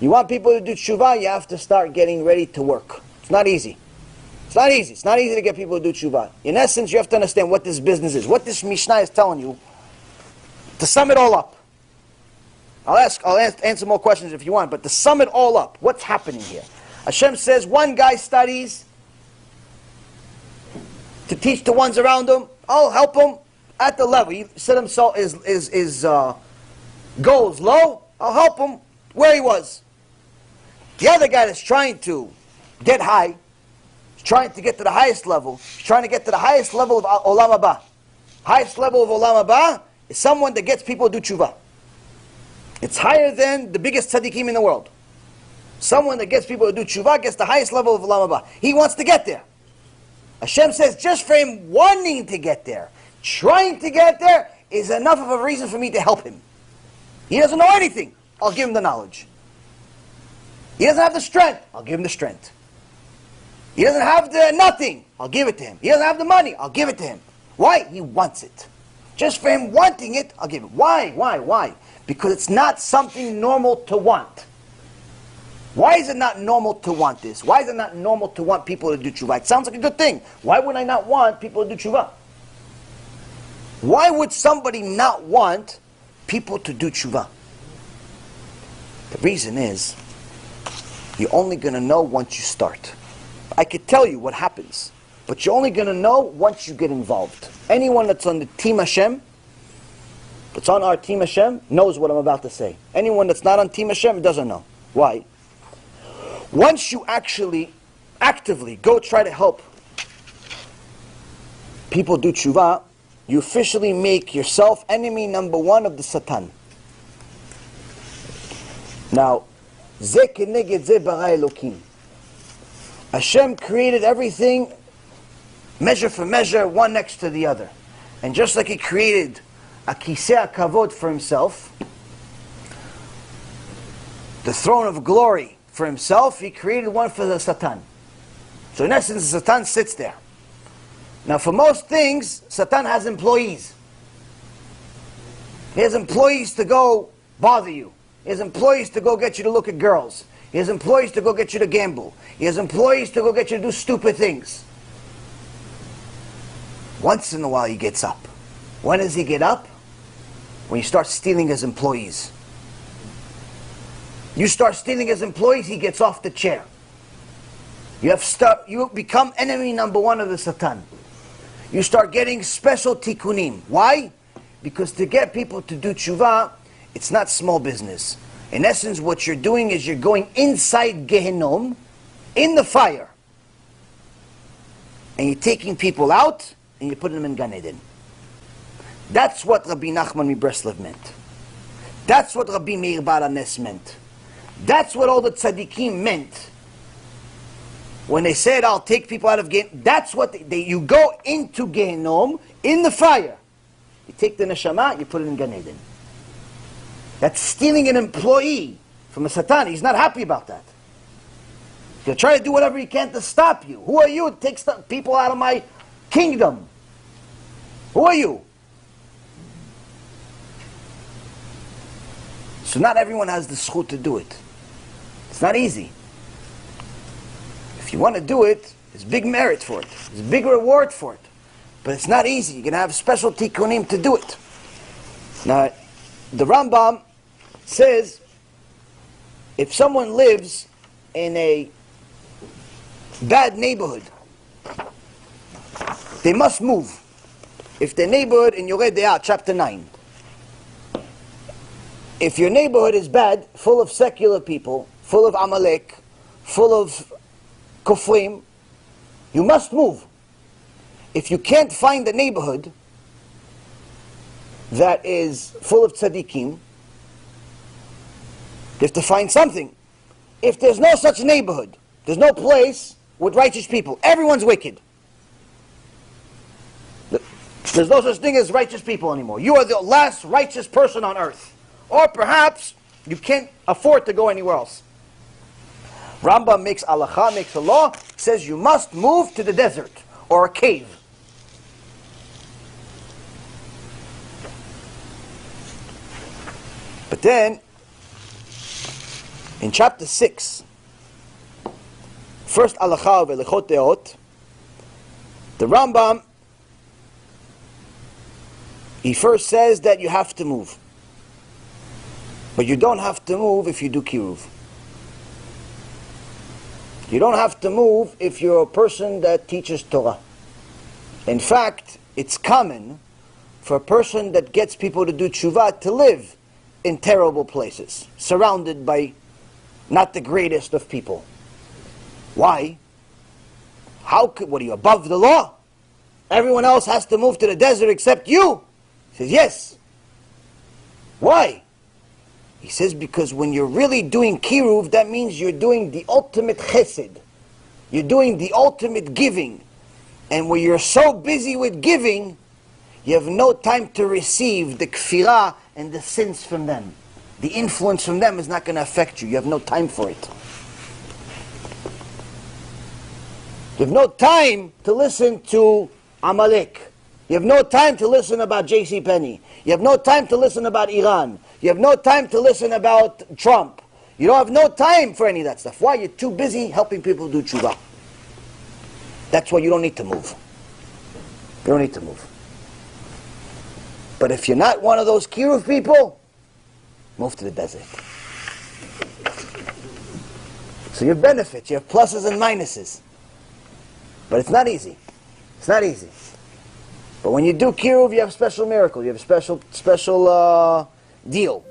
You want people to do tshuva, you have to start getting ready to work. It's not easy. It's not easy. It's not easy to get people to do tshuva. In essence, you have to understand what this business is. What this Mishnah is telling you, to sum it all up. I'll answer more questions if you want, but to sum it all up, what's happening here? Hashem says one guy studies to teach the ones around him. I'll help him at the level. He set himself his goals low. I'll help him where he was. The other guy that's trying to get high, is trying to get to the highest level, is trying to get to the highest level of Olam Haba. Highest level of Olam Haba is someone that gets people to do tshuva. It's higher than the biggest tzaddikim in the world. Someone that gets people to do tshuva gets the highest level of Olam Haba. He wants to get there. Hashem says just for him wanting to get there, trying to get there, is enough of a reason for me to help him. He doesn't know anything. I'll give him the knowledge. He doesn't have the strength. I'll give him the strength. He doesn't have the nothing. I'll give it to him. He doesn't have the money. I'll give it to him. Why? He wants it. Just for him wanting it, I'll give it. Why? Because it's not something normal to want. Why is it not normal to want this? Why is it not normal to want people to do tshuva? It sounds like a good thing. Why would I not want people to do tshuva? Why would somebody not want people to do tshuva? The reason is, you're only going to know once you start. I could tell you what happens, but you're only going to know once you get involved. Anyone that's on the Team Hashem, that's on our Team Hashem, knows what I'm about to say. Anyone that's not on Team Hashem doesn't know. Why? Once you actually, actively go try to help people do tshuva, you officially make yourself enemy number one of the Satan. Now, Ze keneged ze bara Elokim. Hashem created everything measure for measure, one next to the other. And just like He created a kisei kavod for Himself, the throne of glory for Himself, He created one for the Satan. So in essence, the Satan sits there. Now for most things, Satan has employees. He has employees to go bother you. He has employees to go get you to look at girls. He has employees to go get you to gamble. He has employees to go get you to do stupid things. Once in a while he gets up. When does he get up? When you start stealing his employees. You start stealing his employees, he gets off the chair. You become enemy number one of the Satan. You start getting special tikkunim. Why? Because to get people to do tshuva, it's not small business. In essence, what you're doing is you're going inside Gehenom, in the fire. And you're taking people out, and you're putting them in Gan Eden. That's what Rabbi Nachman Mibreslev meant. That's what Rabbi Meir Baal HaNes meant. That's what all the tzaddikim meant. When they said, I'll take people out of Gehenom, that's what you go into Gehenom, in the fire. You take the neshama, you put it in Gan Eden. That's stealing an employee from a Satan. He's not happy about that. He'll try to do whatever he can to stop you. Who are you to take people out of my kingdom? Who are you? So not everyone has the zchut to do it. It's not easy. If you want to do it, there's big merit for it. There's a big reward for it. But it's not easy. You're going to have special tikkunim to do it. Now, the Rambam says, if someone lives in a bad neighborhood, they must move. If the neighborhood in Yoreh De'ah, chapter 9, if your neighborhood is bad, full of secular people, full of Amalek, full of Kufrim, you must move. If you can't find a neighborhood that is full of tzaddikim, you have to find something. If there's no such neighborhood, there's no place with righteous people, everyone's wicked. There's no such thing as righteous people anymore. You are the last righteous person on earth. Or perhaps you can't afford to go anywhere else. Rambam makes halacha, makes a law, says you must move to the desert or a cave. But then, In chapter 6, first Halacha of Elichot Deot, the Rambam, he first says that you have to move. But you don't have to move if you do Kiruv. You don't have to move if you're a person that teaches Torah. In fact, it's common for a person that gets people to do tshuva to live in terrible places, surrounded by not the greatest of people. Why? What are you, above the law? Everyone else has to move to the desert except you? He says, yes. Why? He says, because when you're really doing Kiruv, that means you're doing the ultimate chesed. You're doing the ultimate giving. And when you're so busy with giving, you have no time to receive the kfirah and the sins from them. The influence from them is not going to affect you. You have no time for it. You have no time to listen to Amalek. You have no time to listen about J.C. Penney. You have no time to listen about Iran. You have no time to listen about Trump. You don't have no time for any of that stuff. Why? You're too busy helping people do tshuva. That's why you don't need to move. You don't need to move. But if you're not one of those Kiruv people, move to the desert. So you have benefits, you have pluses and minuses. But it's not easy. It's not easy. But when you do Kiruv, you have a special miracle. You have a special deal.